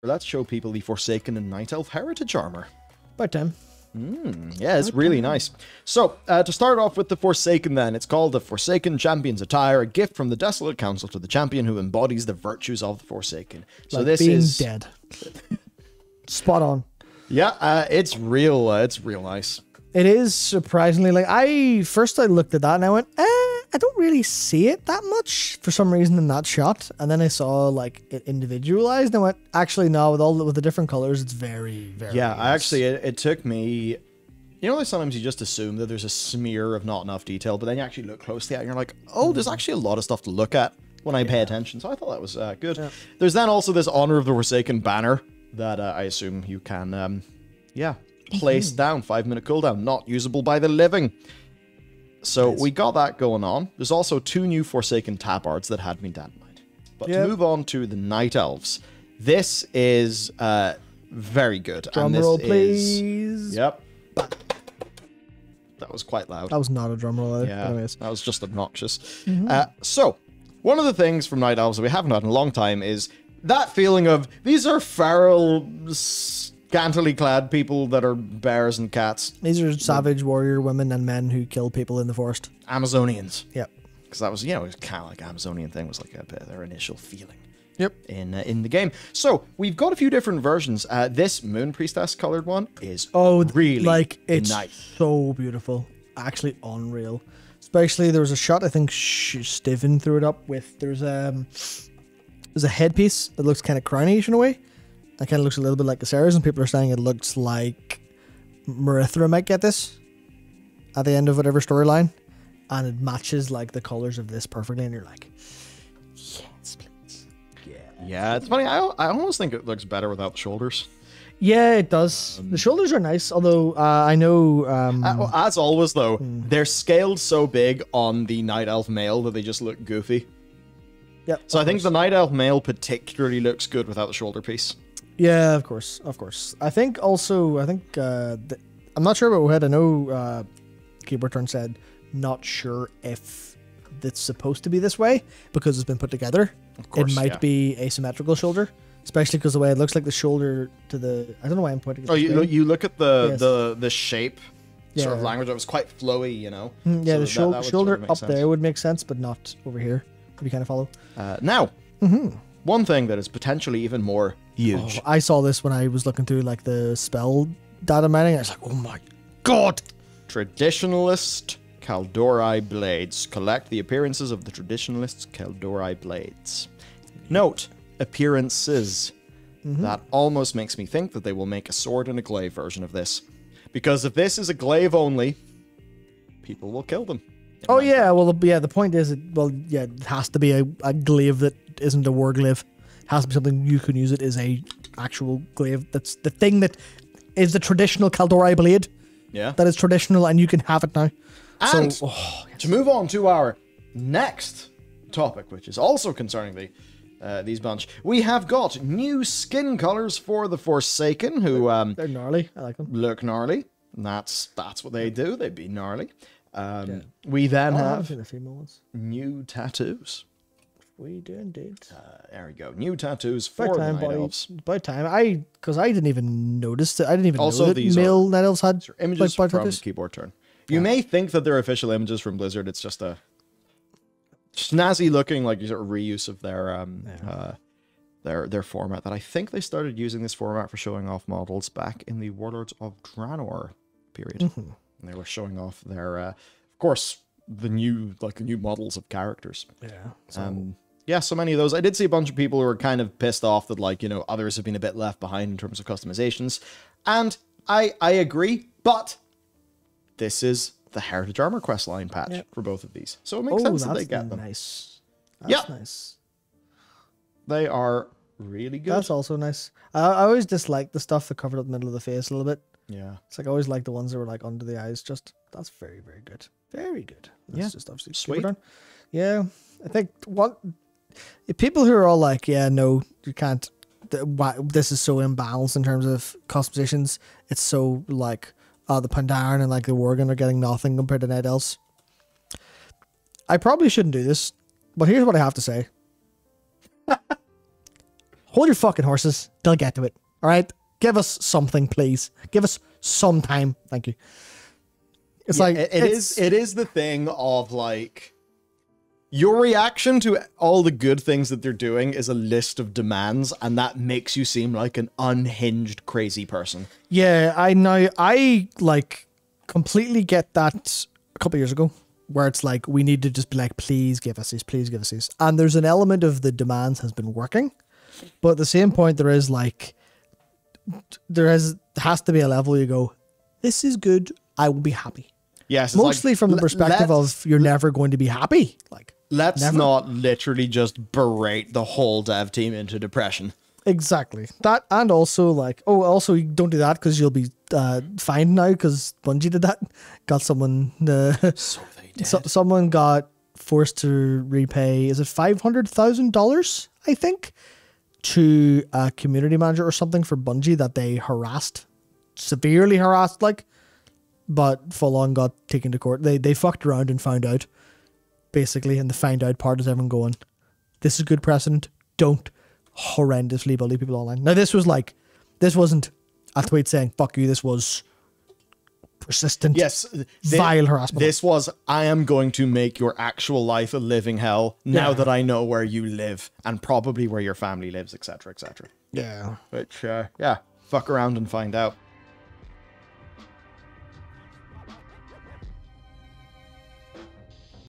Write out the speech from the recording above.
Let's show people the Forsaken and Night Elf heritage armor. About time. Yeah, it's really nice. So, to start off with the Forsaken then, it's called the Forsaken Champion's Attire, a gift from the Desolate Council to the champion who embodies the virtues of the Forsaken. So like this being is... dead. Spot on. Yeah, it's real nice. It is surprisingly, like, I looked at that and I went, I don't really see it that much for some reason in that shot. And then I saw, like, it individualized and I went, actually, no, with the different colors, it's very, very Yeah, nice. I actually, it took me... You know, like sometimes you just assume that there's a smear of not enough detail, but then you actually look closely at it and you're like, oh, there's actually a lot of stuff to look at when I pay attention. So I thought that was good. Yeah. There's then also this Honor of the Forsaken banner that I assume you can, place down. 5-minute cooldown, not usable by the living. So we got that going on. There's also 2 new Forsaken tabards that had me dynamite. But to move on to the Night Elves, this is very good. Drum roll, please. Yep. That was quite loud. That was not a drum roll either. Yeah, Anyways. that was just obnoxious. So, one of the things from Night Elves that we haven't had in a long time is that feeling of, these are feral, scantily clad people that are bears and cats. These are savage warrior women and men who kill people in the forest. Amazonians. Yep. Because that was, it was kind of like Amazonian thing, was like a bit of their initial feeling. Yep. In the game. So, we've got a few different versions. This Moon Priestess colored one is really like, it's nice. So beautiful. Actually unreal. Especially, there was a shot, I think Steven threw it up with, there's a headpiece that looks kind of crowny-ish in a way. That kind of looks a little bit like Caceres, and people are saying it looks like Marithra might get this at the end of whatever storyline. And it matches, like, the colors of this perfectly, and you're like, yes, please. Yeah, it's funny. I almost think it looks better without the shoulders. Yeah, it does. The shoulders are nice, although I know... as always, though, they're scaled so big on the Night Elf male that they just look goofy. Yeah. So I think the Night Elf male particularly looks good without the shoulder piece. Yeah, of course, of course. I think also, I'm not sure about Woodhead. I know Keyboard Turn said not sure if it's supposed to be this way because it's been put together. Of course, it might be asymmetrical shoulder, especially because the way it looks like the shoulder to the... I don't know why I'm pointing at you look at the shape sort of language. It was quite flowy, you know? Yeah, so the shoulder sort of up sense. there would make sense, but not over here. If you kind of follow. Now, one thing that is potentially even more huge. Oh, I saw this when I was looking through like the spell data mining. I was like, oh my god! Traditionalist Kaldori blades. Collect the appearances of the traditionalist's Kaldori blades. Note, appearances. That almost makes me think that they will make a sword and a glaive version of this. Because if this is a glaive only, people will kill them. Oh yeah, well yeah, the point is, it has to be a glaive that isn't a war glaive. It has to be something you can use it as a actual glaive. That's the thing that is the traditional Kaldori blade. Yeah. That is traditional and you can have it now. And so, to move on to our next topic, which is also concerning these bunch, we have got new skin colors for the Forsaken, who they're gnarly. I like them. Look gnarly. That's what they do. They'd be gnarly. We then have the female ones. New tattoos. We do indeed. There we go. New tattoos for the Night Elves. By time, because I didn't even notice it. I didn't even Also, know that these male Night Elves had images by from tattoos. Keyboard Turn. You may think that they're official images from Blizzard. It's just a snazzy looking, like, sort of reuse of their format. That I think they started using this format for showing off models back in the Warlords of Draenor period. And they were showing off their, of course, the new models of characters. Yeah. So many of those. I did see a bunch of people who were kind of pissed off that, like, others have been a bit left behind in terms of customizations. And I agree, but this is the Heritage Armor Quest line patch for both of these. So it makes sense that they get them. Nice. That's nice. They are really good. That's also nice. I always dislike the stuff that covered up the middle of the face a little bit. Yeah. It's like I always like the ones that were like under the eyes. Just that's very, very good. Very good. That's just obviously sweet. Yeah. I think people who are all like, yeah, no, you can't. This is so imbalanced in terms of customizations. It's so like the Pandaren and like the Worgen are getting nothing compared to Night Elves. I probably shouldn't do this, but here's what I have to say. hold your fucking horses. They'll get to it. All right? Give us something, please. Give us some time. Thank you. It's like... It is the thing of, like... Your reaction to all the good things that they're doing is a list of demands, and that makes you seem like an unhinged, crazy person. Yeah, I like completely get that a couple of years ago, where it's like, we need to just be like, please give us these, please give us these. And there's an element of the demands has been working, but at the same point, there is like, has to be a level you go, this is good, I will be happy. Yes, mostly like, from the perspective of you're never going to be happy. Like, let's not literally just berate the whole dev team into depression. Exactly. That, and also like, oh, also you don't do that because you'll be fined now because Bungie did that. Got someone. So they did. Someone got forced to repay. Is it $500,000? I think, to a community manager or something for Bungie that they harassed, severely harassed, like. But full on got taken to court. They fucked around and found out, basically, and the find out part is everyone going, this is good precedent. Don't horrendously bully people online. Now this wasn't a tweet saying fuck you. This was persistent, vile harassment. This was, I am going to make your actual life a living hell now that I know where you live and probably where your family lives, etc., etc. Yeah. Which, fuck around and find out.